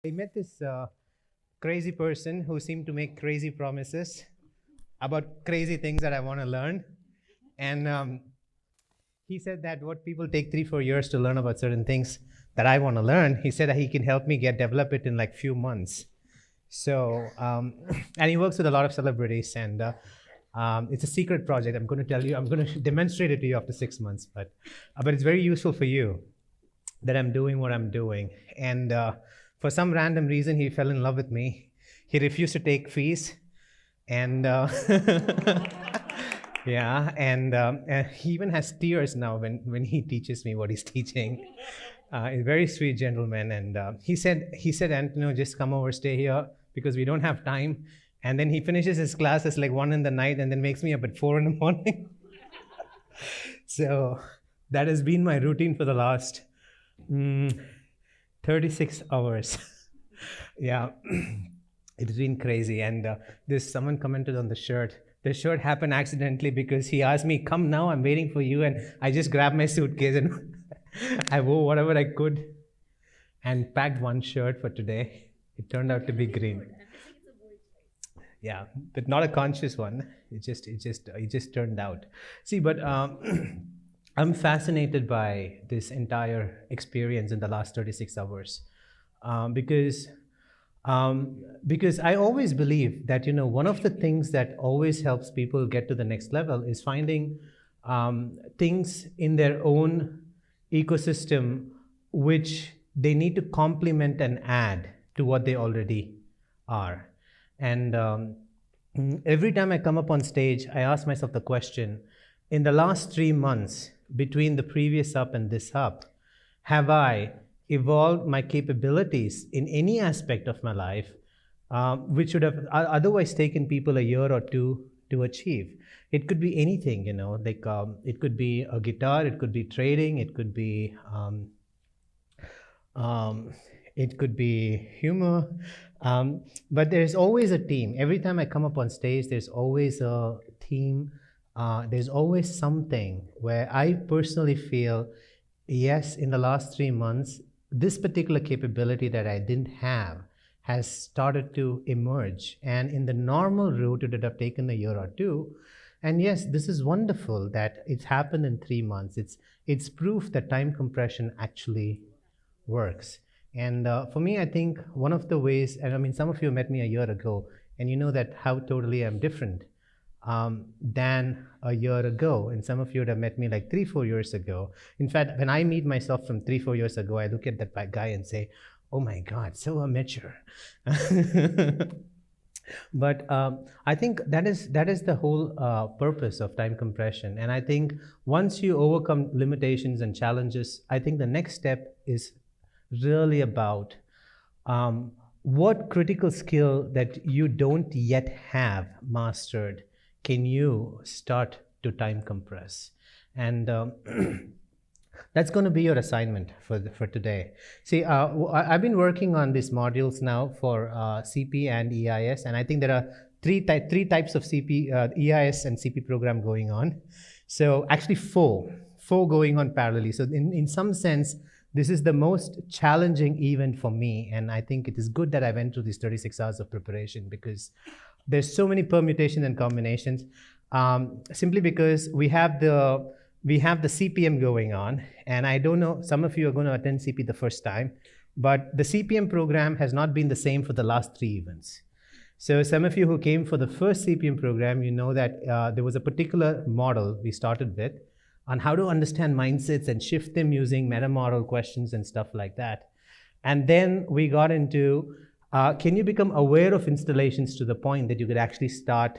I met this crazy person who seemed to make crazy promises about crazy things that I want to learn. And he said that what people take 3 4 years to learn about certain things that I want to learn, he said that he can help me develop it in like few months. So, and he works with a lot of celebrities, and it's a secret project. I'm going to tell you, I'm going to demonstrate it to you after 6 months, but it's very useful for you that I'm doing what I'm doing. And for some random reason, he fell in love with me. He refused to take fees, and yeah, and he even has tears now when he teaches me what he's teaching. He's a very sweet gentleman, and he said, Antonio, just come over, stay here because we don't have time. And then he finishes his classes like 1 in the night, and then makes me up at 4 in the morning. So that has been my routine for the last 36 hours. Yeah, it's been crazy. And this someone commented on the shirt. The shirt happened accidentally because he asked me, "Come now, I'm waiting for you," and I just grabbed my suitcase and I wore whatever I could and packed one shirt for today. It turned out to be green. Yeah, but not a conscious one. It just turned out. See, but I'm fascinated by this entire experience in the last 36 hours, because because I always believe that one of the things that always helps people get to the next level is finding things in their own ecosystem which they need to complement and add to what they already are. And every time I come up on stage, I ask myself the question, in the last 3 months between the previous up and this up, have I evolved my capabilities in any aspect of my life, which would have otherwise taken people a year or two to achieve? It could be anything, like it could be a guitar, it could be trading, it could be humor, but there's always a team. Every time I come up on stage, there's always a team. There's always something where I personally feel, yes, in the last 3 months, this particular capability that I didn't have has started to emerge. And in the normal route, it would have taken a year or two. And yes, this is wonderful that it's happened in 3 months. It's proof that time compression actually works. And for me, I think one of the ways, and I mean, some of you met me a year ago, and you know that how totally I'm different than a year ago. And some of you would have met me like 3 4 years ago. In fact, when I meet myself from 3 4 years ago, I look at that guy and say, oh my God, so immature. But I think that is the whole purpose of time compression. And I think once you overcome limitations and challenges, I think the next step is really about what critical skill that you don't yet have mastered can you start to time compress. And that's going to be your assignment for today. See, I've been working on these modules now for CP and EIS, and I think there are three types of CP, EIS and CP program going on. So actually four going on parallelly. So in some sense, this is the most challenging event for me, and I think it is good that I went through these 36 hours of preparation because there's so many permutations and combinations. Simply because we have the CPM going on, and I don't know, some of you are going to attend CP the first time, but the CPM program has not been the same for the last 3 events. So some of you who came for the first CPM program, you know that there was a particular model we started with on how to understand mindsets and shift them using meta model questions and stuff like that. And then we got into, can you become aware of installations to the point that you could actually start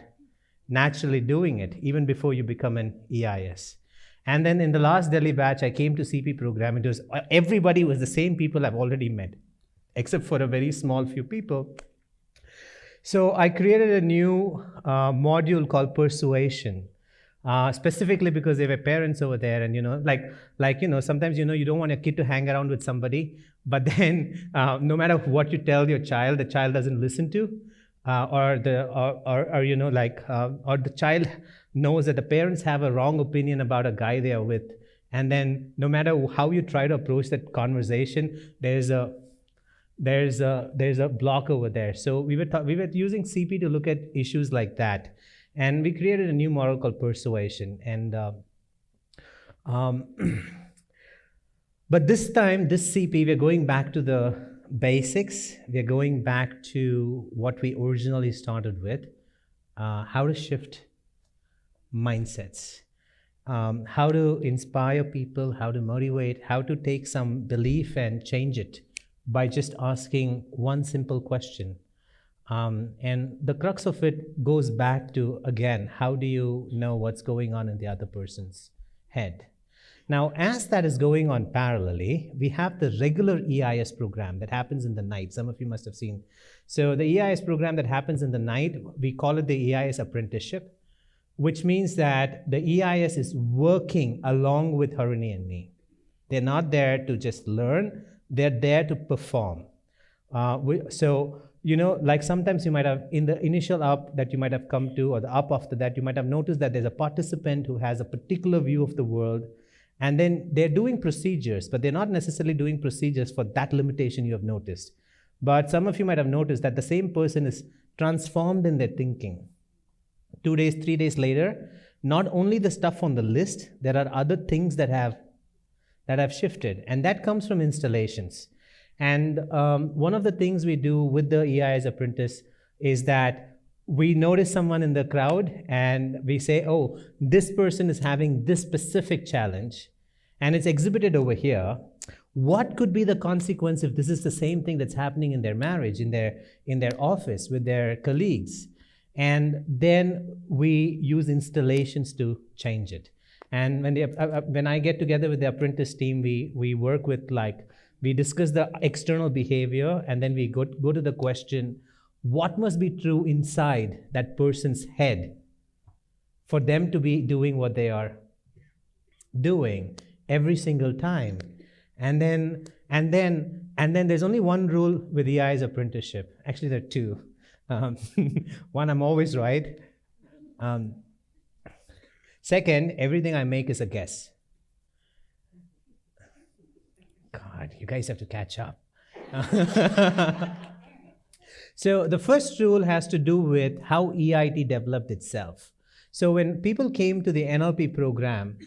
naturally doing it even before you become an EIS? And then in the last Delhi batch, I came to CP program. It was everybody was the same people I've already met, except for a very small few people. So I created a new module called Persuasion. Specifically because there were parents over there, and sometimes you don't want your kid to hang around with somebody, but then no matter what you tell your child, the child doesn't listen to, or the child knows that the parents have a wrong opinion about a guy they are with, and then no matter how you try to approach that conversation, there's a there's a block over there. So we were using CP to look at issues like that, and we created a new model called persuasion. And um, but this time, this CP, we're going back to the basics. We're going back to what we originally started with: how to shift mindsets, how to inspire people, how to motivate, how to take some belief and change it by just asking one simple question. And the crux of it goes back to, again, how do you know what's going on in the other person's head? Now, as that is going on parallelly, we have the regular EIS program that happens in the night. Some of you must have seen. So the EIS program that happens in the night, we call it the EIS apprenticeship, which means that the EIS is working along with Harini and me. They're not there to just learn, they're there to perform. So, you know, like sometimes you might have, in the initial up that you might have come to, or the up after that, you might have noticed that there's a participant who has a particular view of the world, and then they're doing procedures, but they're not necessarily doing procedures for that limitation you have noticed. But some of you might have noticed that the same person is transformed in their thinking. 2 days, 3 days later, not only the stuff on the list, there are other things that have shifted, and that comes from installations. And one of the things we do with the EIS apprentice is that we notice someone in the crowd and we say, oh, this person is having this specific challenge and it's exhibited over here. What could be the consequence if this is the same thing that's happening in their marriage, in their office, with their colleagues? And then we use installations to change it. And when I get together with the apprentice team, we work with, like, we discuss the external behavior, and then we go to the question, what must be true inside that person's head for them to be doing what they are doing every single time? And then there's only one rule with EI's apprenticeship. Actually, there are two. One, I'm always right. Second, everything I make is a guess. God, you guys have to catch up. So the first rule has to do with how EIT developed itself. So when people came to the NLP program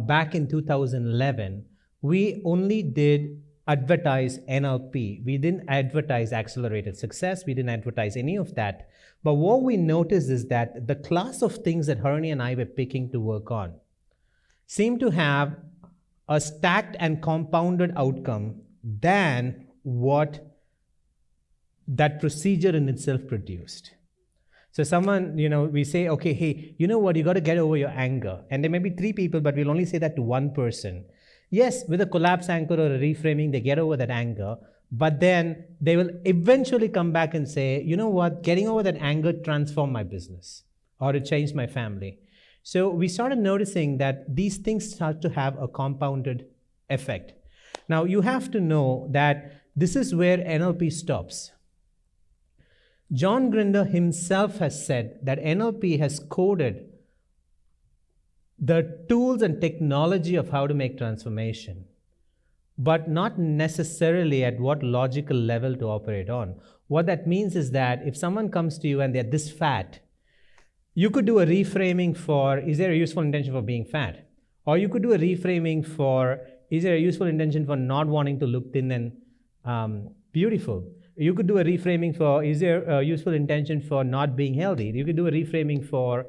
back in 2011, we only did advertise NLP. We didn't advertise accelerated success. We didn't advertise any of that. But what we noticed is that the class of things that Harini and I were picking to work on seemed to have a stacked and compounded outcome than what that procedure in itself produced. So someone, we say, okay, hey, you know what, you got to get over your anger. And there may be 3 people, but we'll only say that to one person. Yes, with a collapse anchor or a reframing, they get over that anger, but then they will eventually come back and say, you know what, getting over that anger transformed my business, or it changed my family. So we started noticing that these things start to have a compounded effect. Now, you have to know that this is where NLP stops. John Grinder himself has said that NLP has coded the tools and technology of how to make transformation, but not necessarily at what logical level to operate on. What that means is that if someone comes to you and they're this fat, you could do a reframing for, is there a useful intention for being fat? Or you could do a reframing for, is there a useful intention for not wanting to look thin and beautiful? You could do a reframing for, is there a useful intention for not being healthy? You could do a reframing for,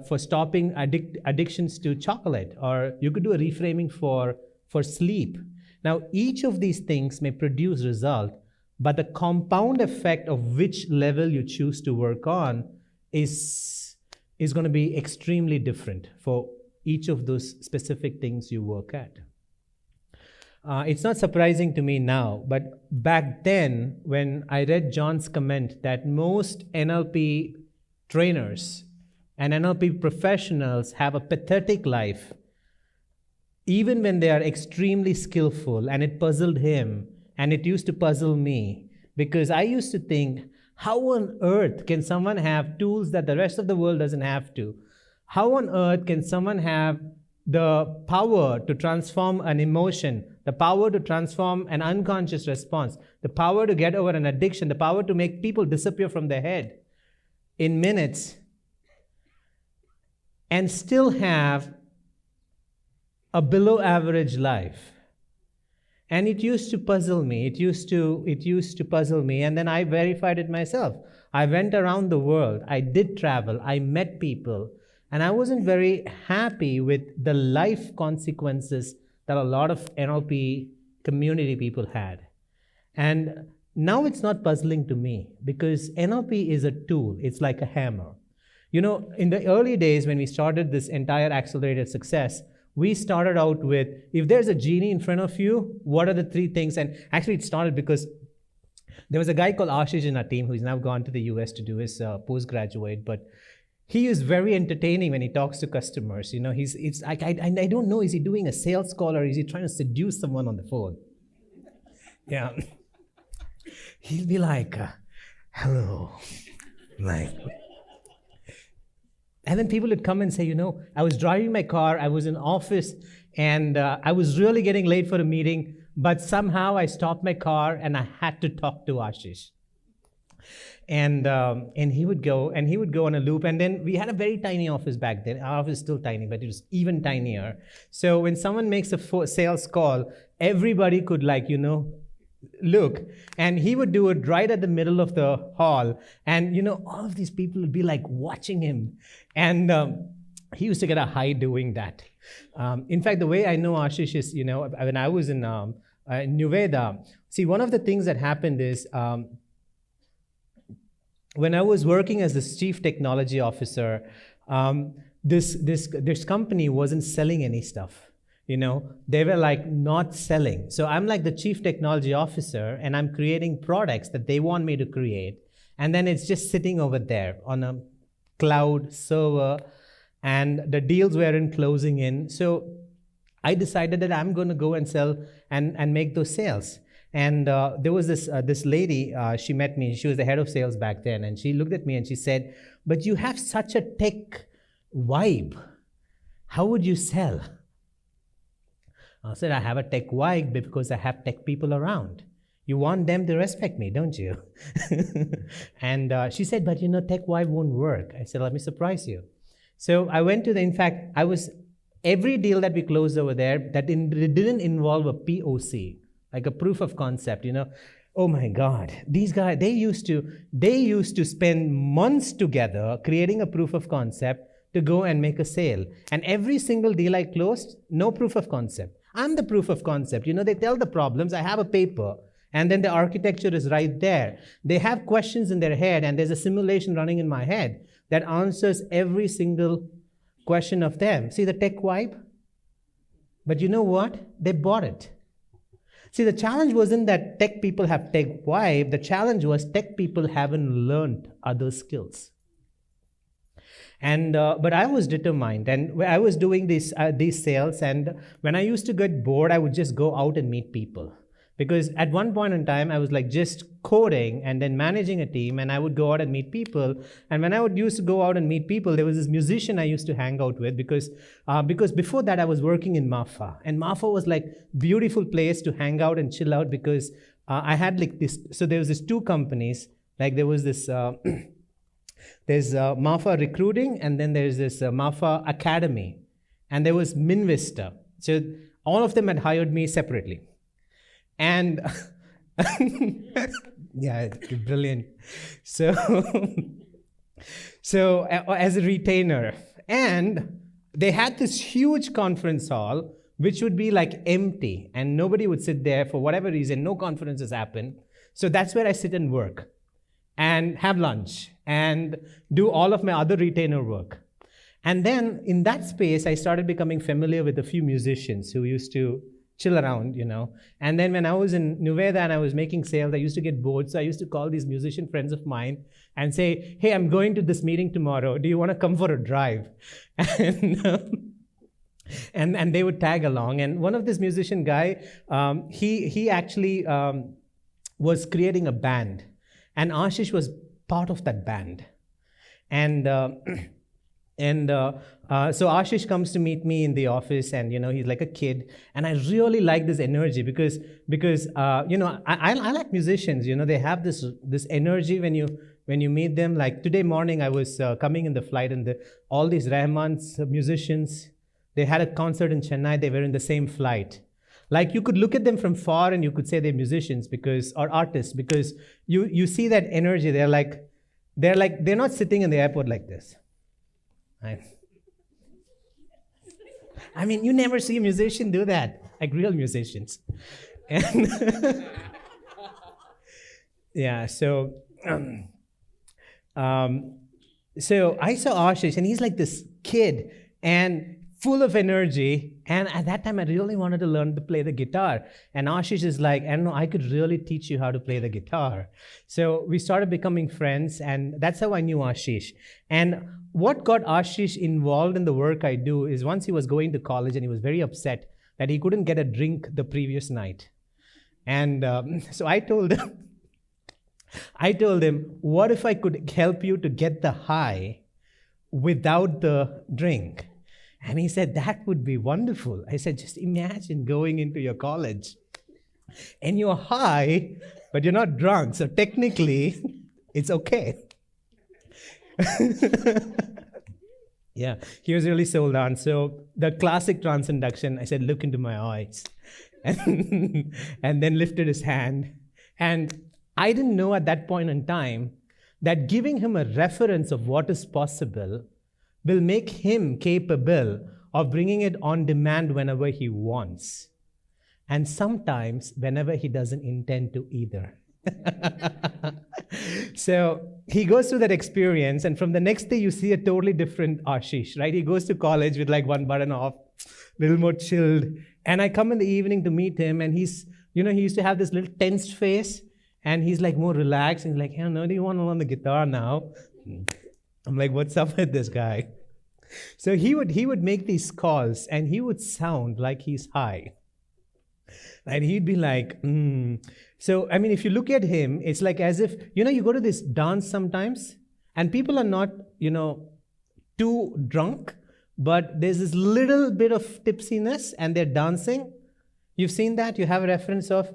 for stopping addictions to chocolate. Or you could do a reframing for sleep. Now, each of these things may produce result, but the compound effect of which level you choose to work on is going to be extremely different for each of those specific things you work at. It's not surprising to me now, but back then, when I read John's comment that most NLP trainers and NLP professionals have a pathetic life, even when they are extremely skillful, and it puzzled him, and it used to puzzle me, because I used to think, how on earth can someone have tools that the rest of the world doesn't have to? How on earth can someone have the power to transform an emotion, the power to transform an unconscious response, the power to get over an addiction, the power to make people disappear from their head in minutes, and still have a below average life. And it used to puzzle me. It used to puzzle me. And then I verified it myself. I went around the world. I did travel. I met people. And I wasn't very happy with the life consequences that a lot of NLP community people had. And now it's not puzzling to me, because NLP is a tool. It's like a hammer. You know, in the early days when we started this entire accelerated success, we started out with, if there's a genie in front of you, what are the 3 things? And actually it started because there was a guy called Ashish in our team who's now gone to the US to do his postgraduate, but he is very entertaining when he talks to customers. You know, it's like, I don't know, is he doing a sales call or is he trying to seduce someone on the phone? Yeah. He'll be like, hello, like... And then people would come and say, you know, I was driving my car, I was in office, and I was really getting late for a meeting, but somehow I stopped my car and I had to talk to Ashish. And he would go on a loop. And then we had a very tiny office back then. Our office is still tiny, but it was even tinier. So when someone makes a sales call, everybody could, like, you know, look, and he would do it right at the middle of the hall, and you know, all of these people would be like watching him, and he used to get a high doing that. In fact, the way I know Ashish is, you know, when I was in Nuveda, see, one of the things that happened is when I was working as the chief technology officer, this company wasn't selling any stuff. You know, they were like not selling. So I'm like the chief technology officer, and I'm creating products that they want me to create. And then it's just sitting over there on a cloud server, and the deals weren't closing in. So I decided that I'm going to go and sell and make those sales. And there was this lady, she met me. She was the head of sales back then. And she looked at me and she said, but you have such a tech vibe. How would you sell? I said, I have a tech vibe because I have tech people around. You want them to respect me, don't you? And she said, but you know, tech vibe won't work. I said, let me surprise you. So I went to in fact, every deal that we closed over there, that didn't involve a POC, like a proof of concept, you know. Oh my God, these guys, they used to spend months together creating a proof of concept to go and make a sale. And every single deal I closed, no proof of concept. I'm the proof of concept. You know, they tell the problems, I have a paper, and then the architecture is right there. They have questions in their head, and there's a simulation running in my head that answers every single question of them. See the tech vibe? But you know what? They bought it. See, the challenge wasn't that tech people have tech vibe. The challenge was tech people haven't learned other skills. And but I was determined, and I was doing these sales, and when I used to get bored, I would just go out and meet people. Because at one point in time, I was like just coding and then managing a team, and I would go out and meet people. And when I used to go out and meet people, there was this musician I used to hang out with, because before that I was working in MAFA, and MAFA was like beautiful place to hang out and chill out, because I had like this. So there was this 2 companies, like there was this. There's MAFA Recruiting, and then there's this MAFA Academy, and there was Minvista. So all of them had hired me separately. And yeah, brilliant. So as a retainer, and they had this huge conference hall, which would be like empty, and nobody would sit there for whatever reason. No conferences happen. So that's where I sit and work and have lunch and do all of my other retainer work. And then in that space, I started becoming familiar with a few musicians who used to chill around, you know. And then when I was in Nuveda and I was making sales, I used to get bored. So I used to call these musician friends of mine and say, hey, I'm going to this meeting tomorrow. Do you want to come for a drive? And they would tag along. And one of this musician guy, he actually was creating a band. And Ashish was part of that band. And And so Ashish comes to meet me in the office, and he's like a kid, and I really like this energy because I like musicians. They have this energy when you meet them. Like today morning, I was coming in the flight, and all these Rahman's musicians, they had a concert in Chennai. They were in the same flight. Like you could look at them from far, and you could say they're musicians or artists because you see that energy. They're not sitting in the airport like this. I mean, you never see a musician do that, like real musicians. And yeah, so so I saw Ashish, and he's like this kid and full of energy. And at that time, I really wanted to learn to play the guitar. And Ashish is like, I don't know, I could really teach you how to play the guitar. So we started becoming friends, and that's how I knew Ashish. And what got Ashish involved in the work I do is once he was going to college, and he was very upset that he couldn't get a drink the previous night. And so I told him, what if I could help you to get the high without the drink? And he said, that would be wonderful. I said, just imagine going into your college and you're high, but you're not drunk. So technically, it's okay. Yeah, he was really sold on. So the classic transcenduction, I said, look into my eyes. And then lifted his hand. And I didn't know at that point in time that giving him a reference of what is possible will make him capable of bringing it on demand whenever he wants. And sometimes whenever he doesn't intend to either. So he goes through that experience, and from the next day you see a totally different Ashish, right? He goes to college with like one button off, a little more chilled. And I come in the evening to meet him, and he used to have this little tensed face, and he's like more relaxed. And he's like, hey, no, do you want to learn the guitar now? I'm like, what's up with this guy? So he would make these calls, and he would sound like he's high. And he'd be like, So, I mean, if you look at him, it's like as if, you go to this dance sometimes, and people are not, too drunk, but there's this little bit of tipsiness, and they're dancing. You've seen that? You have a reference of,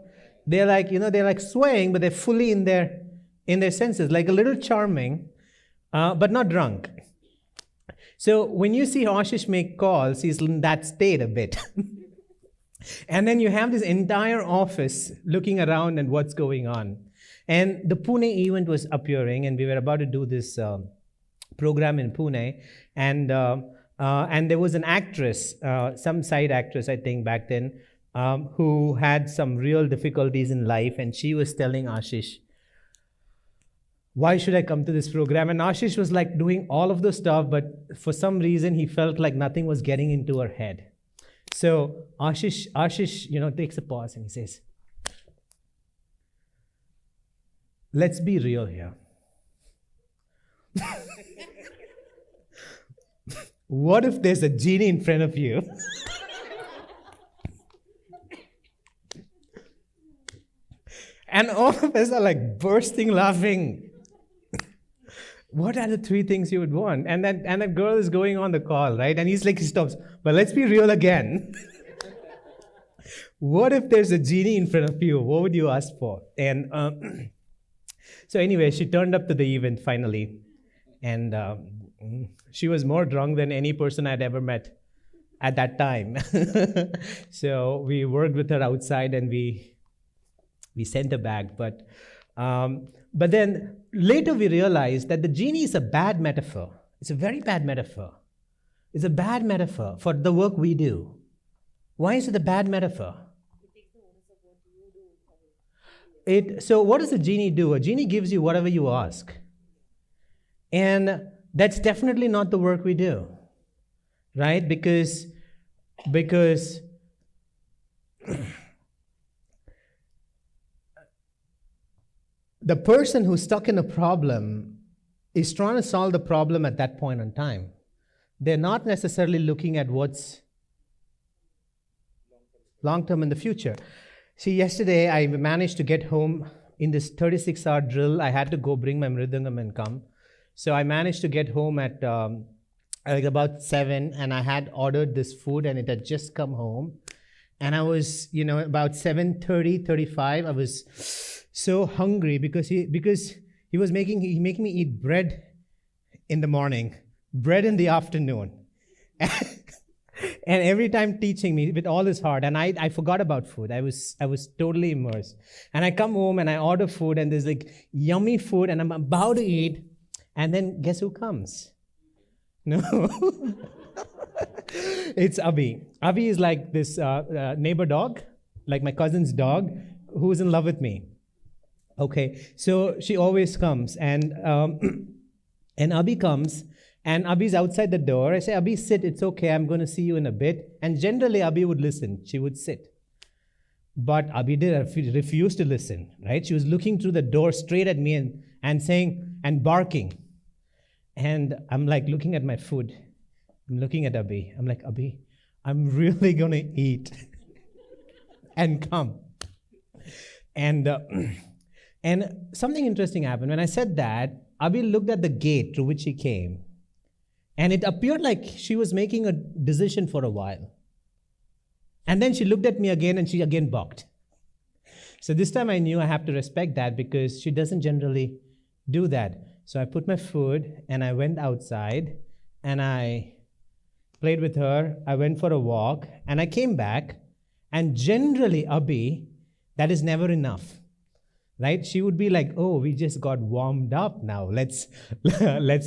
they're like swaying, but they're fully in their senses, like a little charming, but not drunk. So when you see Ashish make calls, he's in that state a bit. And then you have this entire office looking around and what's going on. And the Pune event was appearing, and we were about to do this program in Pune. And there was an actress, some side actress, I think, back then, who had some real difficulties in life. And she was telling Ashish, why should I come to this program? And Ashish was like doing all of the stuff, but for some reason, he felt like nothing was getting into her head. So Ashish, takes a pause and he says, let's be real here. What if there's a genie in front of you? And all of us are like bursting laughing. What are the three things you would want? And that girl is going on the call, right? And he stops. But let's be real again. What if there's a genie in front of you? What would you ask for? And so anyway, she turned up to the event finally. And she was more drunk than any person I'd ever met at that time. So we worked with her outside, and we sent her back. But then later we realized that the genie is a bad metaphor. It's a very bad metaphor. It's a bad metaphor for the work we do. Why is it a bad metaphor? So what does a genie do? A genie gives you whatever you ask. And that's definitely not the work we do, right? Because the person who's stuck in a problem is trying to solve the problem at that point in time. They're not necessarily looking at what's long-term in the future. See, yesterday I managed to get home in this 36-hour drill. I had to go bring my mridangam and come. So I managed to get home at like about 7, and I had ordered this food and it had just come home. And I was, about 7:30, 35. I was so hungry because he was making me eat bread in the morning, bread in the afternoon. And every time teaching me with all his heart, and I forgot about food. I was totally immersed. And I come home and I order food, and there's like yummy food, and I'm about to eat, and then guess who comes? No. It's Abhi. Abhi is like this neighbor dog, like my cousin's dog, who's in love with me. Okay, so she always comes, and and Abhi comes, and Abhi's outside the door. I say, Abhi, sit, it's okay, I'm going to see you in a bit. And generally, Abhi would listen. She would sit. But Abhi refused to listen, right? She was looking through the door straight at me and saying, and barking. And I'm like looking at my food. I'm looking at Abhi. I'm like, Abhi, I'm really going to eat and come. And something interesting happened. When I said that, Abhi looked at the gate through which she came. And it appeared like she was making a decision for a while. And then she looked at me again and she again barked. So this time I knew I have to respect that because she doesn't generally do that. So I put my food and I went outside and I played with her. I went for a walk and I came back. And generally, Abhi, that is never enough, right? She would be like, oh, we just got warmed up now. Let's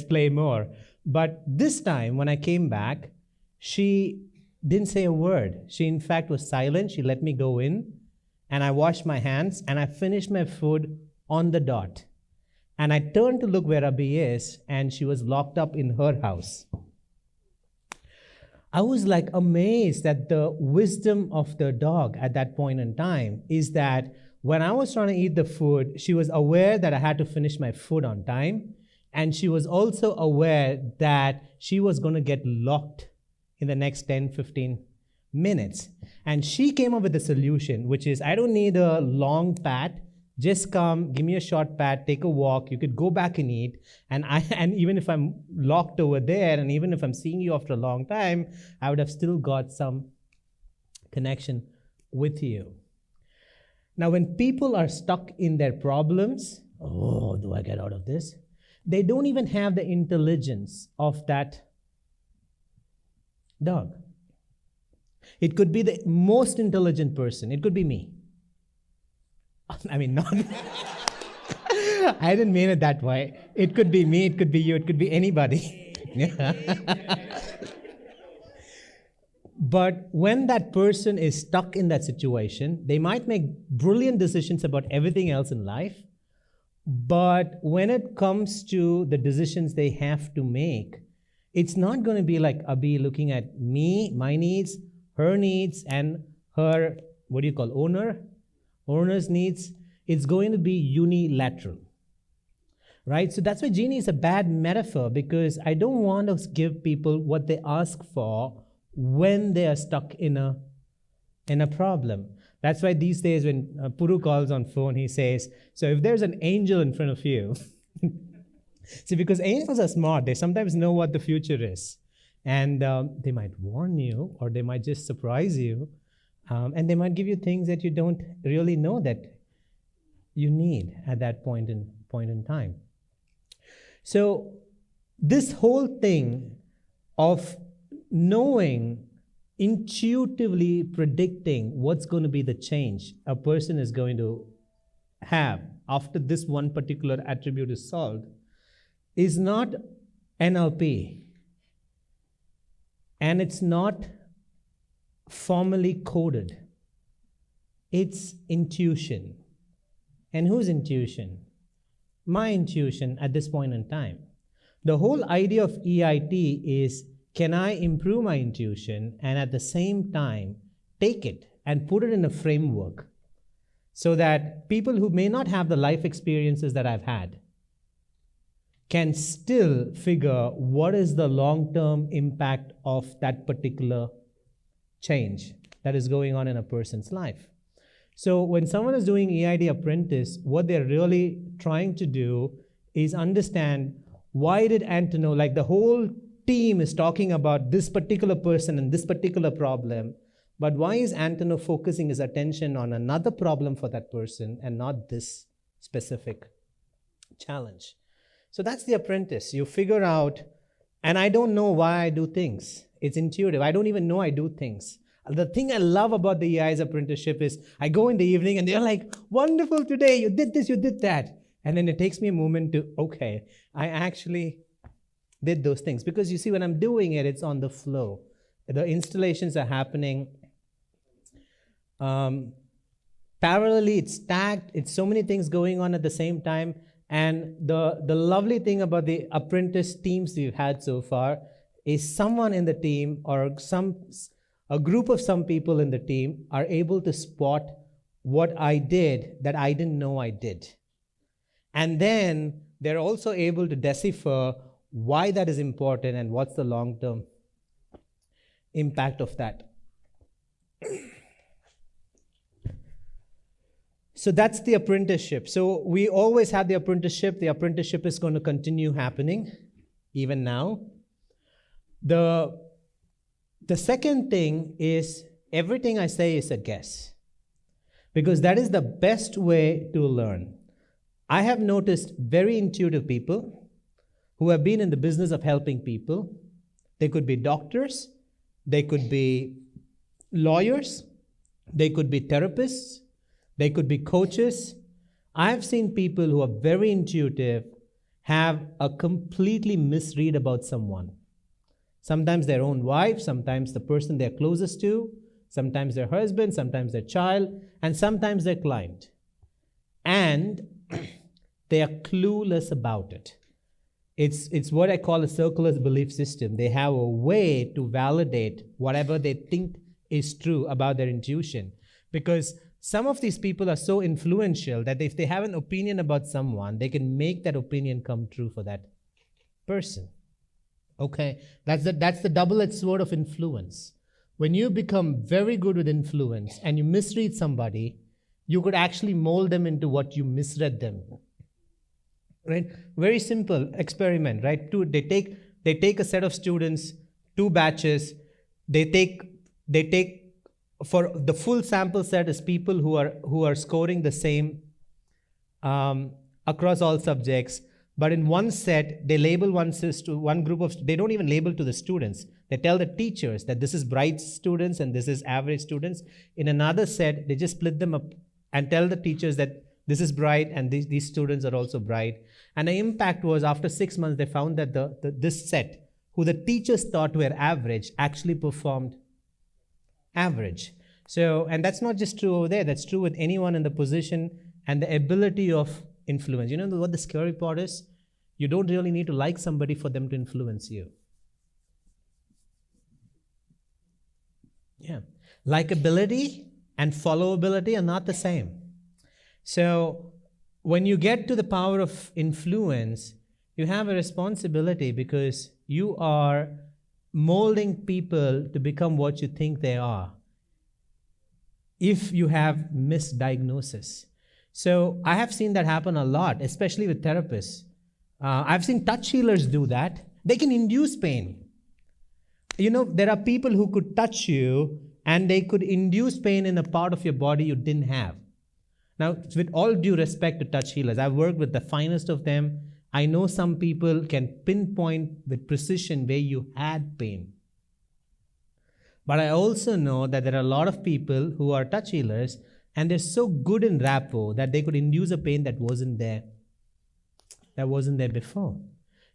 play more. But this time when I came back, she didn't say a word. She in fact was silent. She let me go in and I washed my hands and I finished my food on the dot. And I turned to look where Abhi is and she was locked up in her house. I was like amazed at the wisdom of the dog at that point in time is that when I was trying to eat the food, she was aware that I had to finish my food on time. And she was also aware that she was going to get locked in the next 10, 15 minutes. And she came up with a solution, which is, I don't need a long pat. Just come, give me a short pat, take a walk. You could go back and eat. And even if I'm locked over there, and even if I'm seeing you after a long time, I would have still got some connection with you. Now, when people are stuck in their problems, oh, do I get out of this? They don't even have the intelligence of that dog. It could be the most intelligent person. It could be me. I mean, not. I didn't mean it that way. It could be me, it could be you, it could be anybody. But when that person is stuck in that situation, they might make brilliant decisions about everything else in life. But when it comes to the decisions they have to make, it's not going to be like Abhi looking at me, my needs, her needs, and her, owner's needs. It's going to be unilateral, right? So that's why genie is a bad metaphor because I don't want to give people what they ask for when they are stuck in a problem. That's why these days when Puru calls on phone, he says, so if there's an angel in front of you, see, because angels are smart, they sometimes know what the future is. And they might warn you, or they might just surprise you, and they might give you things that you don't really know that you need at that point in time. So this whole thing of knowing, intuitively predicting what's going to be the change a person is going to have after this one particular attribute is solved is not NLP, and it's not formally coded. It's intuition. And whose intuition? My intuition at this point in time. The whole idea of EIT is, can I improve my intuition and at the same time take it and put it in a framework so that people who may not have the life experiences that I've had can still figure what is the long-term impact of that particular change that is going on in a person's life. So when someone is doing EID apprentice, what they're really trying to do is understand, why did Antonio, like the whole team is talking about this particular person and this particular problem, but why is Antonov focusing his attention on another problem for that person and not this specific challenge? So that's the apprentice. You figure out, and I don't know why I do things. It's intuitive. I don't even know I do things. The thing I love about the EI's apprenticeship is I go in the evening and they're like, wonderful today, you did this, you did that. And then it takes me a moment to, okay, I actually did those things. Because you see, when I'm doing it, it's on the flow. The installations are happening. Parallelly, it's stacked. It's so many things going on at the same time. And the lovely thing about the apprentice teams we've had so far is someone in the team or a group of some people in the team are able to spot what I did that I didn't know I did. And then they're also able to decipher why that is important and what's the long-term impact of that. So that's the apprenticeship. So we always had the apprenticeship. The apprenticeship is going to continue happening even now. The second thing is everything I say is a guess, because that is the best way to learn. I have noticed very intuitive people who have been in the business of helping people. They could be doctors, they could be lawyers, they could be therapists, they could be coaches. I've seen people who are very intuitive have a completely misread about someone. Sometimes their own wife, sometimes the person they're closest to, sometimes their husband, sometimes their child, and sometimes their client. And they are clueless about it. It's what I call a circular belief system. They have a way to validate whatever they think is true about their intuition. Because some of these people are so influential that if they have an opinion about someone, they can make that opinion come true for that person. Okay, that's the double-edged sword of influence. When you become very good with influence and you misread somebody, you could actually mold them into what you misread them. Right? Very simple experiment, right? They take a set of students, 2 batches. They take for the full sample set is people who are scoring the same across all subjects. But in one set, they label one group of, they don't even label to the students. They tell the teachers that this is bright students and this is average students. In another set, they just split them up and tell the teachers that this is bright and these students are also bright. And the impact was after 6 months, they found that this set, who the teachers thought were average, actually performed average. So, and that's not just true over there. That's true with anyone in the position and the ability of influence. You know what the scary part is? You don't really need to like somebody for them to influence you. Yeah. Likability and followability are not the same. So when you get to the power of influence, you have a responsibility because you are molding people to become what you think they are if you have misdiagnosis. So I have seen that happen a lot, especially with therapists. I've seen touch healers do that. They can induce pain. You know, there are people who could touch you and they could induce pain in a part of your body you didn't have. Now, with all due respect to touch healers, I've worked with the finest of them. I know some people can pinpoint with precision where you had pain. But I also know that there are a lot of people who are touch healers and they're so good in rapport that they could induce a pain that wasn't there before.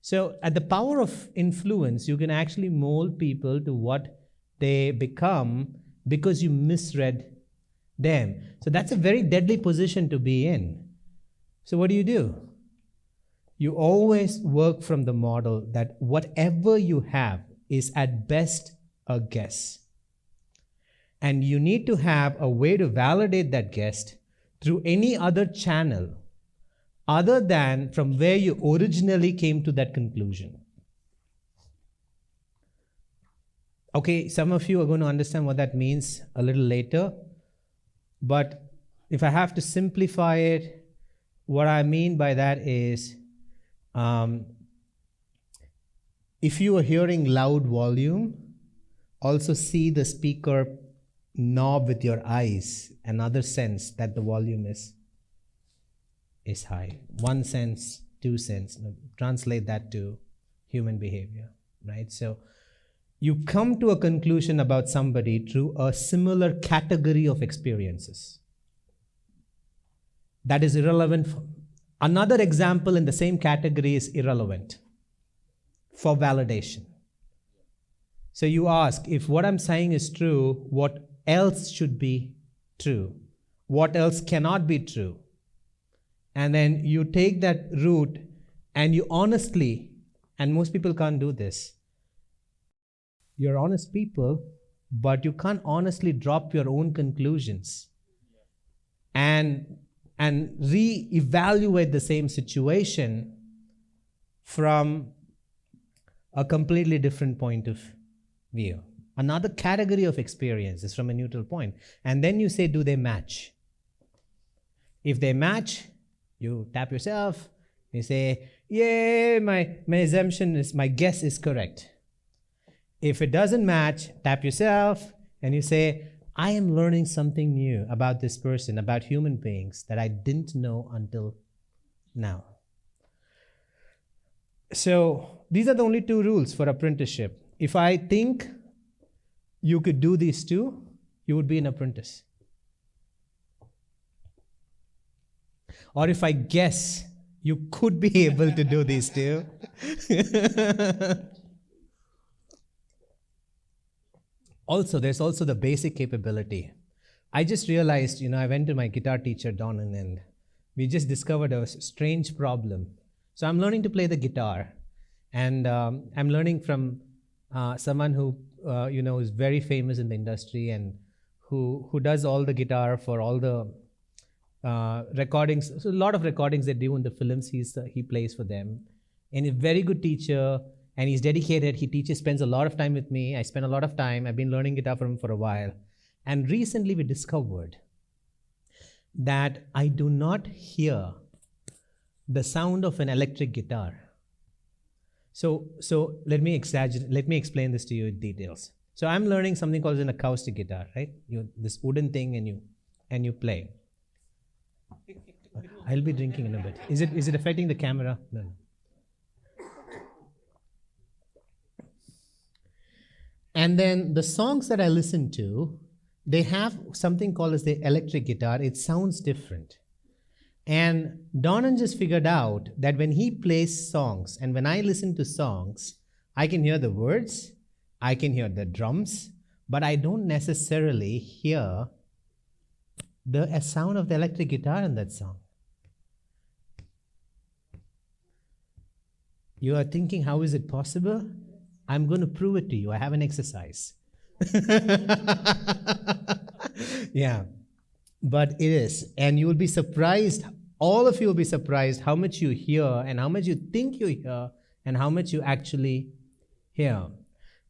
So at the power of influence, you can actually mold people to what they become because you misread them. So that's a very deadly position to be in. So what do? You always work from the model that whatever you have is at best a guess. And you need to have a way to validate that guess through any other channel other than from where you originally came to that conclusion. Okay, some of you are going to understand what that means a little later. But if I have to simplify it, what I mean by that is If you are hearing loud volume, also see the speaker knob with your eyes, another sense that the volume is high. 1 sense, 2 sense. Now, translate that to human behavior, right? So you come to a conclusion about somebody through a similar category of experiences. That is irrelevant. Another example in the same category is irrelevant for validation. So you ask, if what I'm saying is true, what else should be true? What else cannot be true? And then you take that route and you honestly, and most people can't do this, you're honest people, but you can't honestly drop your own conclusions and re-evaluate the same situation from a completely different point of view. Another category of experience is from a neutral point. And then you say, do they match? If they match, you tap yourself, you say, yay, my assumption is, my guess is correct. If it doesn't match, tap yourself and you say, I am learning something new about this person, about human beings that I didn't know until now. So these are the only 2 rules for apprenticeship. If I think you could do these 2, you would be an apprentice. Or if I guess you could be able to do these 2, also, there's also the basic capability. I just realized, I went to my guitar teacher, Donan, and we just discovered a strange problem. So I'm learning to play the guitar, and I'm learning from someone who, is very famous in the industry and who does all the guitar for all the recordings. So a lot of recordings they do in the films, he plays for them. And a very good teacher. And he's dedicated, he teaches, spends a lot of time with me. I spend a lot of time. I've been learning guitar from him for a while. And recently we discovered that I do not hear the sound of an electric guitar. So let me explain this to you in details. So I'm learning something called an acoustic guitar, right? This wooden thing and you play. I'll be drinking in a bit. Is it affecting the camera? No. And then the songs that I listen to, they have something called as the electric guitar. It sounds different. And Donan just figured out that when he plays songs and when I listen to songs, I can hear the words, I can hear the drums, but I don't necessarily hear the sound of the electric guitar in that song. You are thinking, how is it possible? I'm going to prove it to you. I have an exercise. Yeah, but it is. And you will be surprised, all of you will be surprised how much you hear and how much you think you hear and how much you actually hear.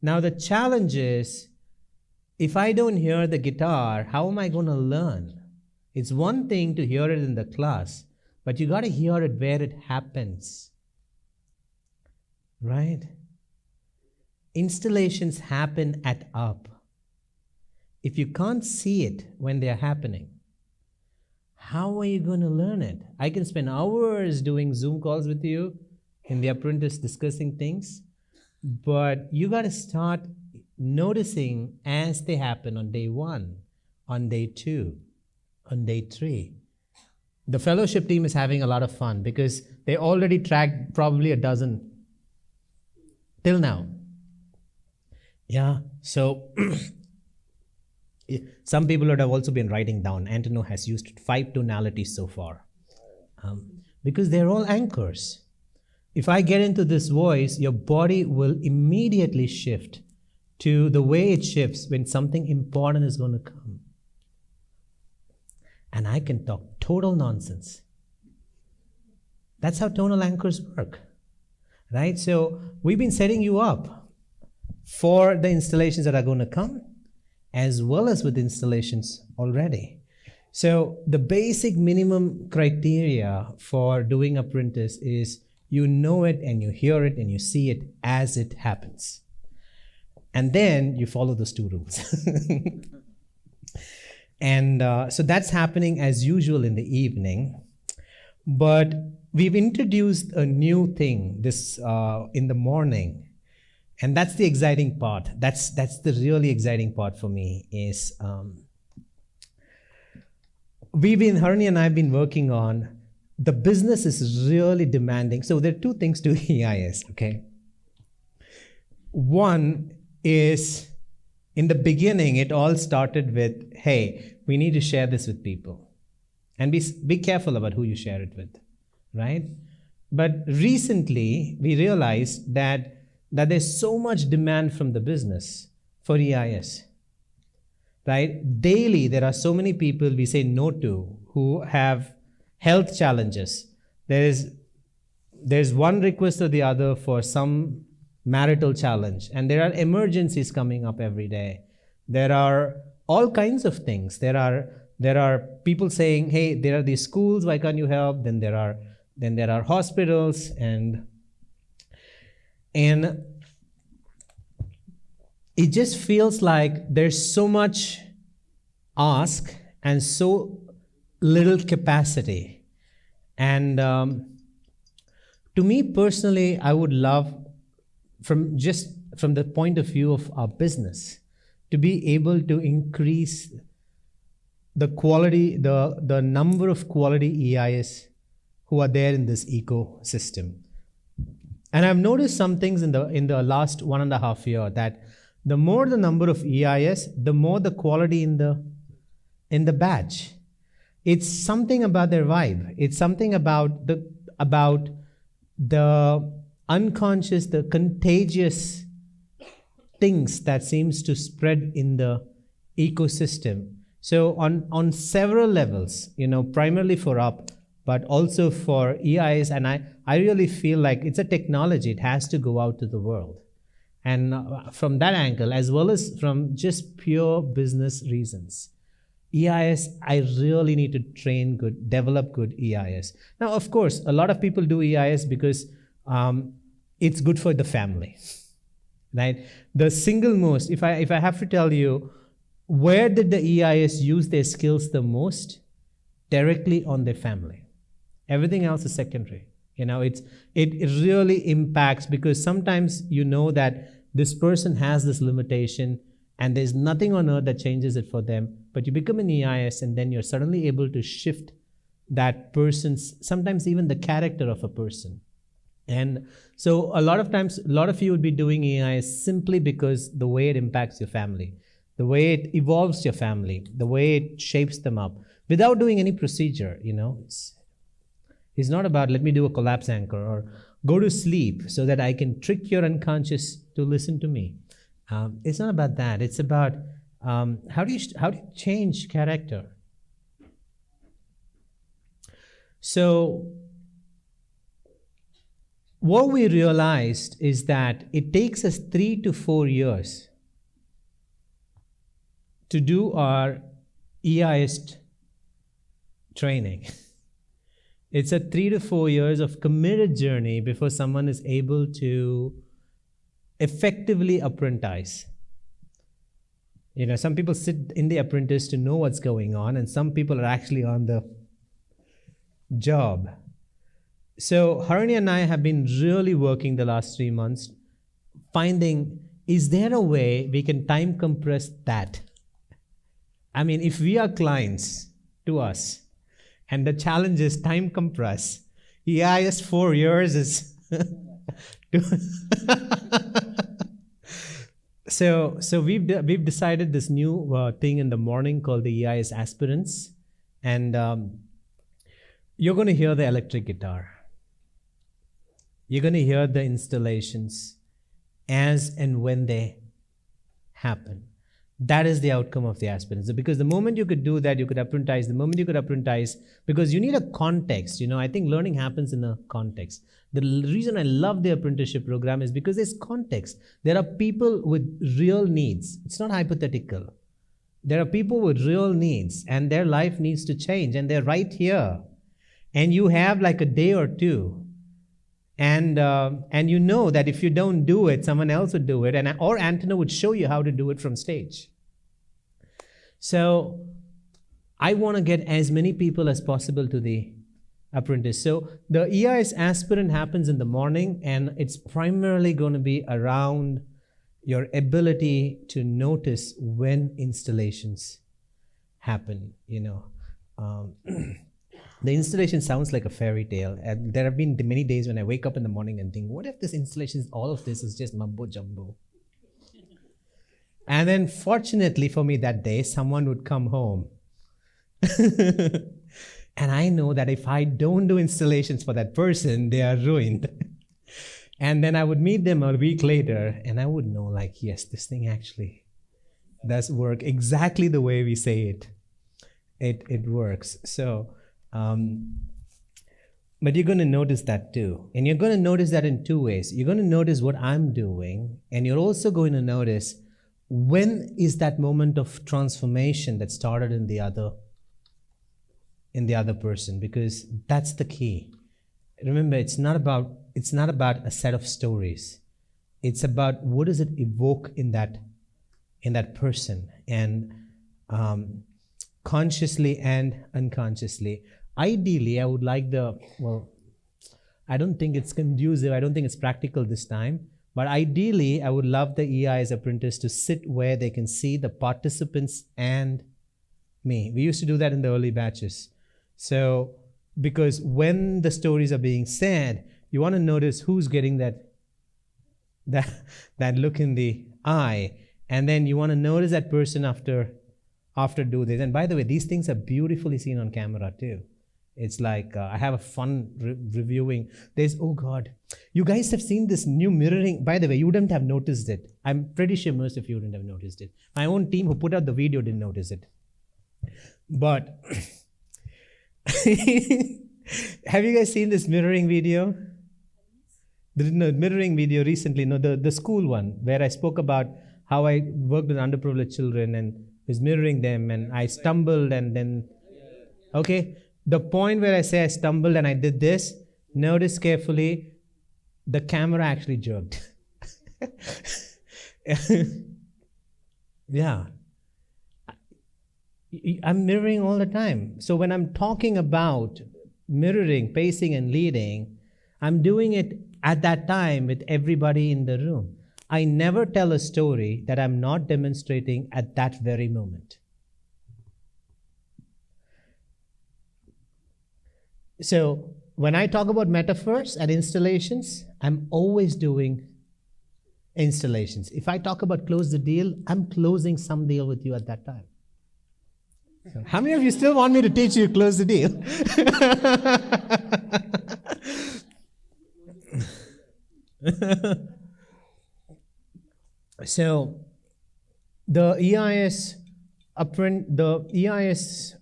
Now the challenge is, if I don't hear the guitar, how am I going to learn? It's one thing to hear it in the class, but you got to hear it where it happens. Right? Installations happen at up. If you can't see it when they're happening, how are you going to learn it? I can spend hours doing Zoom calls with you in the apprentice discussing things, but you got to start noticing as they happen on day 1, on day 2, on day 3. The fellowship team is having a lot of fun because they already tracked probably a dozen till now. Yeah, so some people would have also been writing down. Antonio has used 5 tonalities so far because they're all anchors. If I get into this voice, your body will immediately shift to the way it shifts when something important is going to come. And I can talk total nonsense. That's how tonal anchors work, right? So we've been setting you up for the installations that are going to come, as well as with installations already. So the basic minimum criteria for doing apprentice is You know it and you hear it and you see it as it happens. And then you follow those two rules. And so that's happening as usual in the evening. But we've introduced a new thing this in the morning. And that's the exciting part. That's the really exciting part for me is Harani and I have been working on, the business is really demanding. So there are two things to EIS, okay? One is, in the beginning, it all started with, hey, we need to share this with people. And be careful about who you share it with, right? But recently, we realized that there's so much demand from the business for EIS, right? Daily, there are so many people we say no to who have health challenges. There's one request or the other for some marital challenge, and there are emergencies coming up every day. There are all kinds of things. There are people saying, hey, there are these schools, why can't you help? Then there are hospitals, and it just feels like there's so much ask and so little capacity. And to me personally, I would love, from the point of view of our business, to be able to increase the quality, the number of quality EIS who are there in this ecosystem. And I've noticed some things in the last 1.5 years, that the more the number of EIS, the more the quality in the batch. It's something about their vibe. It's something about the unconscious, the contagious things that seems to spread in the ecosystem. So on several levels, primarily for UP, but also for EIS, and I really feel like it's a technology. It has to go out to the world. And from that angle, as well as from just pure business reasons, EIS, I really need to develop good EIS. Now, of course, a lot of people do EIS because it's good for the family, right? The single most, if I have to tell you, where did the EIS use their skills the most? Directly on their family. Everything else is secondary. It really impacts, because sometimes you know that this person has this limitation and there's nothing on earth that changes it for them, but you become an EIS and then you're suddenly able to shift that person's, sometimes even the character of a person. And so a lot of times, a lot of you would be doing EIS simply because the way it impacts your family, the way it evolves your family, the way it shapes them up, without doing any procedure. It's not about, let me do a collapse anchor or go to sleep so that I can trick your unconscious to listen to me. It's not about that. It's about how do you change character. So what we realized is that it takes us 3 to 4 years to do our EIS training. It's a 3 to 4 years of committed journey before someone is able to effectively apprentice. Some people sit in the apprentice to know what's going on, and some people are actually on the job. So Harani and I have been really working the last 3 months, finding, is there a way we can time compress that? I mean, if we are clients to us, and the challenge is time compress, EIS 4 years is So we've decided this new thing in the morning called the EIS aspirants, and you're going to hear the electric guitar. You're going to hear the installations as and when they happen. That is the outcome of the aspirants. Because the moment you could do that, you could apprentice. The moment you could apprentice, because you need a context. I think learning happens in a context. The reason I love the apprenticeship program is because there's context. There are people with real needs. It's not hypothetical. There are people with real needs, and their life needs to change, and they're right here. And you have like a day or two. And you know that if you don't do it, someone else would do it, or Antonov would show you how to do it from stage. So I want to get as many people as possible to the apprentice. So the EIS aspirant happens in the morning, and it's primarily going to be around your ability to notice when installations happen. The installation sounds like a fairy tale, and there have been many days when I wake up in the morning and think, what if this installation, all of this is just mumbo jumbo? And then fortunately for me that day, someone would come home. And I know that if I don't do installations for that person, they are ruined. And then I would meet them a week later, and I would know, like, yes, this thing actually does work exactly the way we say it. It works. So, but you're going to notice that too. And you're going to notice that in two ways. You're going to notice what I'm doing, and you're also going to notice when is that moment of transformation that started in the other person, because that's the key. Remember, it's not about a set of stories. It's about what does it evoke in that person, and consciously and unconsciously. Ideally, I would like I don't think it's conducive, I don't think it's practical this time, but ideally, I would love the EIS apprentice to sit where they can see the participants and me. We used to do that in the early batches. So, because when the stories are being said, you want to notice who's getting that look in the eye, and then you want to notice that person after do this. And by the way, these things are beautifully seen on camera too. It's like I have a fun reviewing. Oh God, you guys have seen this new mirroring. By the way, you wouldn't have noticed it. I'm pretty sure most of you wouldn't have noticed it. My own team who put out the video didn't notice it. But have you guys seen this mirroring video? The mirroring video recently, the school one, where I spoke about how I worked with underprivileged children and was mirroring them, and I stumbled, and then, okay, the point where I say I stumbled and I did this, notice carefully, the camera actually jerked. Yeah. I'm mirroring all the time. So when I'm talking about mirroring, pacing, and leading, I'm doing it at that time with everybody in the room. I never tell a story that I'm not demonstrating at that very moment. So when I talk about metaphors and installations, I'm always doing installations. If I talk about close the deal, I'm closing some deal with you at that time. So how many of you still want me to teach you close the deal? So the EIS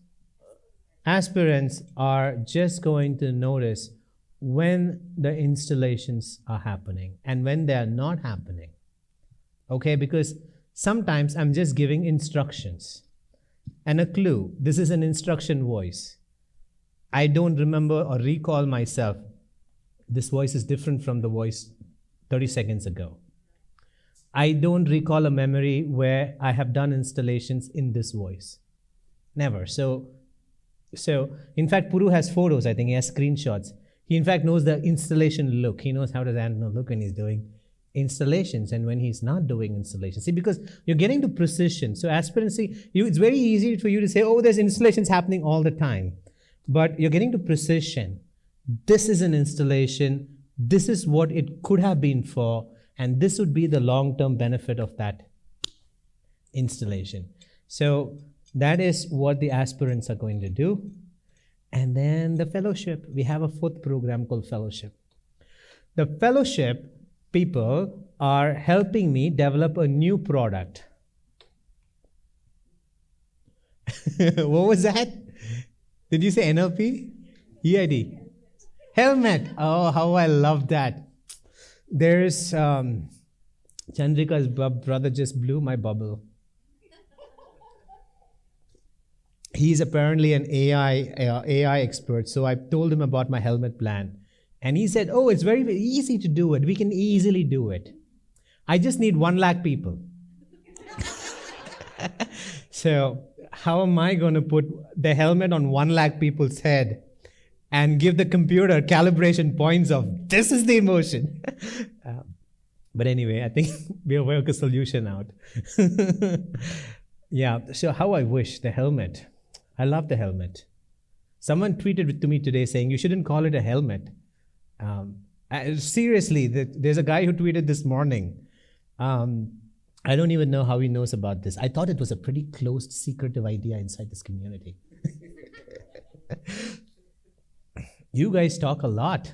aspirants are just going to notice when the installations are happening and when they are not happening. Okay, because sometimes I'm just giving instructions and a clue. This is an instruction voice. I don't remember or recall myself. This voice is different from the voice 30 seconds ago. I don't recall a memory where I have done installations in this voice. Never. So in fact, Puru has photos, I think he has screenshots. He in fact knows the installation look. He knows how does Antonov look when he's doing installations and when he's not doing installations. See, because you're getting to precision. So aspirancy, it's very easy for you to say, oh, there's installations happening all the time. But you're getting to precision. This is an installation. This is what it could have been for. And this would be the long-term benefit of that installation. So that is what the aspirants are going to do. And then the fellowship. We have a fourth program called fellowship. The fellowship people are helping me develop a new product. What was that? Did you say NLP? EID? Helmet. Oh, how I love that. There's Chandrika's brother just blew my bubble. He's apparently an AI expert, so I told him about my helmet plan. And he said, oh, it's very, very easy to do it. We can easily do it. I just need 1 lakh people. So how am I going to put the helmet on 1 lakh people's head and give the computer calibration points of this is the emotion? But anyway, I think we'll work a solution out. Yeah, so how I wish the helmet. I love the helmet. Someone tweeted to me today saying you shouldn't call it a helmet. Seriously, there's a guy who tweeted this morning. I don't even know how he knows about this. I thought it was a pretty closed, secretive idea inside this community. You guys talk a lot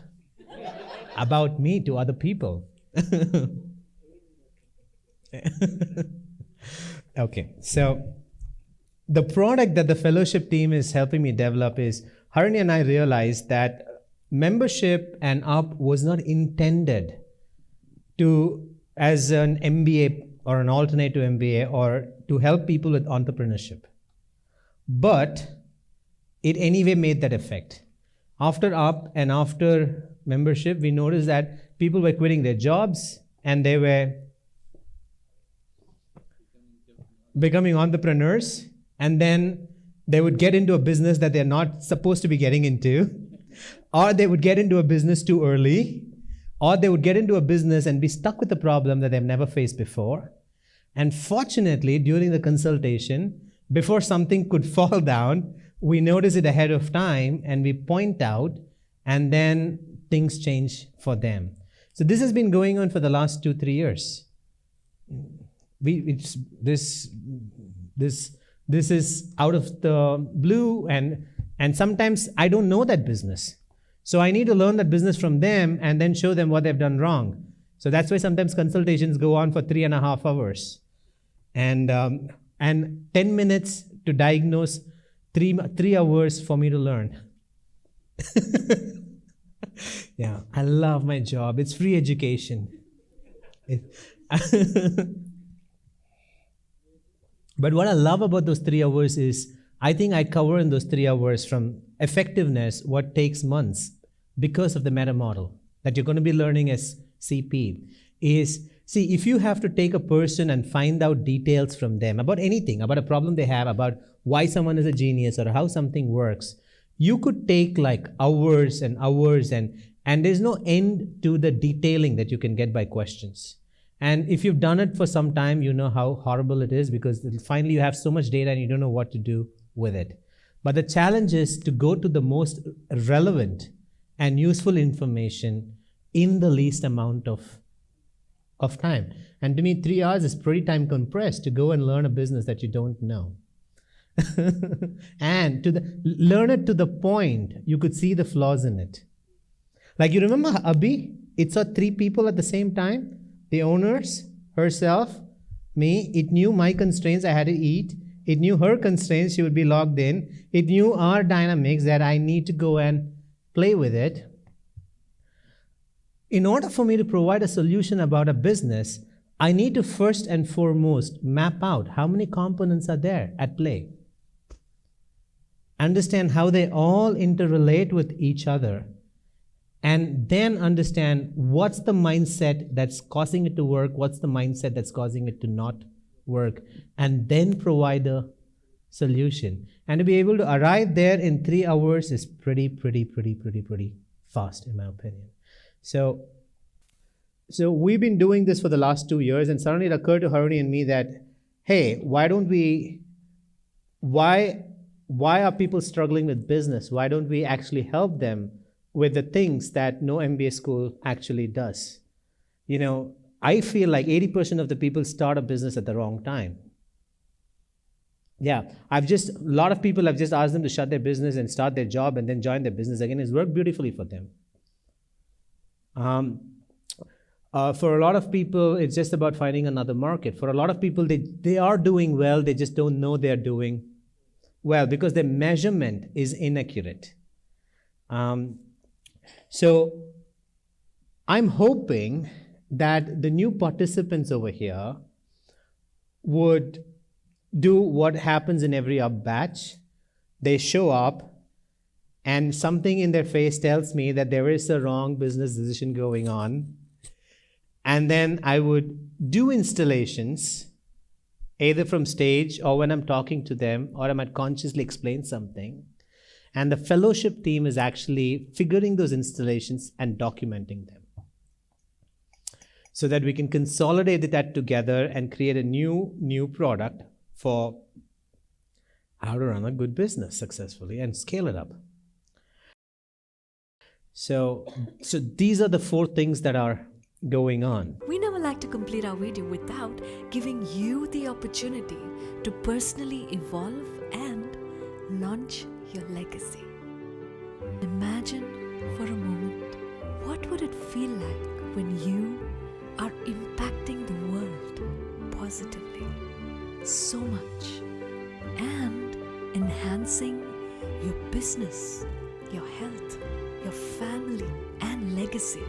about me to other people. Okay, so the product that the fellowship team is helping me develop is, Harini and I realized that membership and UP was not intended to as an MBA or an alternate to MBA or to help people with entrepreneurship. But it anyway made that effect. After UP and after membership, we noticed that people were quitting their jobs and they were becoming entrepreneurs, and then they would get into a business that they're not supposed to be getting into, or they would get into a business too early, or they would get into a business and be stuck with a problem that they've never faced before. And fortunately, during the consultation, before something could fall down, we notice it ahead of time and we point out, and then things change for them. So this has been going on for the last 2-3 years. This is out of the blue, and sometimes I don't know that business. So I need to learn that business from them and then show them what they've done wrong. So that's why sometimes consultations go on for 3.5 hours. And 10 minutes to diagnose, 3 hours for me to learn. Yeah, I love my job. It's free education. But what I love about those 3 hours is, I think I cover in those 3 hours from effectiveness what takes months because of the meta model that you're going to be learning as CP is, see, if you have to take a person and find out details from them about anything, about a problem they have, about why someone is a genius or how something works, you could take like hours and hours, and there's no end to the detailing that you can get by questions. And if you've done it for some time, you know how horrible it is, because finally you have so much data and you don't know what to do with it. But the challenge is to go to the most relevant and useful information in the least amount of time. And to me, 3 hours is pretty time compressed to go and learn a business that you don't know. And learn it to the point you could see the flaws in it. Like, you remember Abhi? It saw 3 people at the same time. The owners, herself, me. It knew my constraints, I had to eat. It knew her constraints, she would be logged in. It knew our dynamics, that I need to go and play with it. In order for me to provide a solution about a business, I need to first and foremost map out how many components are there at play. Understand how they all interrelate with each other. And then understand what's the mindset that's causing it to work, what's the mindset that's causing it to not work, and then provide a solution. And to be able to arrive there in 3 hours is pretty fast, in my opinion. So we've been doing this for the last 2 years, and suddenly it occurred to Harini and me that, hey, why are people struggling with business? Why don't we actually help them with the things that no MBA school actually does? You know, I feel like 80% of the people start a business at the wrong time. Yeah, a lot of people, I've just asked them to shut their business and start their job and then join their business again. It's worked beautifully for them. For a lot of people, it's just about finding another market. For a lot of people, they are doing well, they just don't know they're doing well because their measurement is inaccurate. So I'm hoping that the new participants over here would do what happens in every up batch. They show up, and something in their face tells me that there is a wrong business decision going on. And then I would do installations, either from stage or when I'm talking to them, or I might consciously explain something. And the fellowship team is actually figuring those installations and documenting them, so that we can consolidate that together and create a new product for how to run a good business successfully and scale it up. So these are the 4 things that are going on. We never like to complete our video without giving you the opportunity to personally evolve and launch your legacy. Imagine for a moment, what would it feel like when you are impacting the world positively so much and enhancing your business, your health, your family and legacy.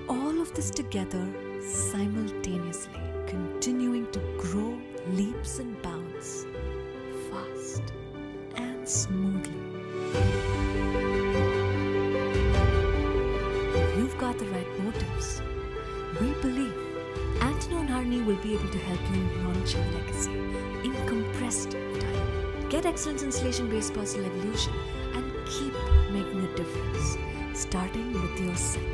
All of this together simultaneously, continuing to grow leaps and bounds, fast and smoothly. If you've got the right motives, we believe Antino and Harney will be able to help you launch your legacy in compressed time. Get excellence installation-based personal evolution and keep making a difference, starting with yourself.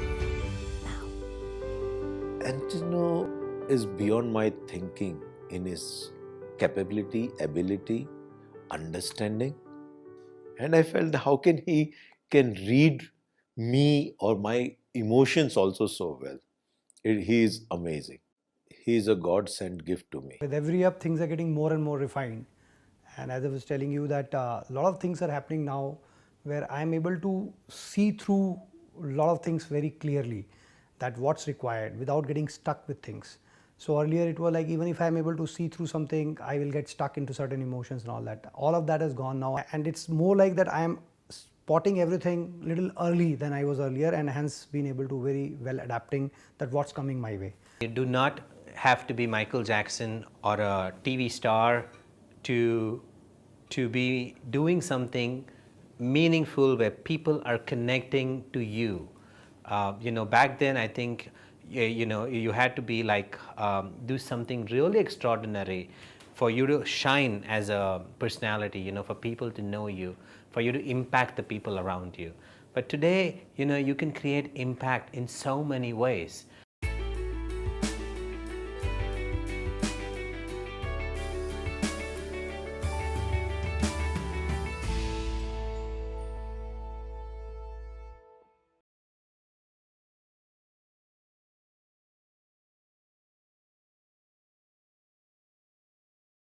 Antino is beyond my thinking in his capability, ability, understanding. And I felt how can he read me or my emotions also so well. He is amazing. He is a God-sent gift to me. With every up, things are getting more and more refined. And as I was telling you that a lot of things are happening now where I'm able to see through a lot of things very clearly, that what's required without getting stuck with things. So earlier it was like, even if I'm able to see through something, I will get stuck into certain emotions and all that. All of that is gone now. And it's more like that I am spotting everything little early than I was earlier, and hence being able to very well adapting that what's coming my way. You do not have to be Michael Jackson or a TV star to be doing something meaningful where people are connecting to you. Back then I think you had to be like do something really extraordinary for you to shine as a personality, for people to know you, for you to impact the people around you. But today, you can create impact in so many ways.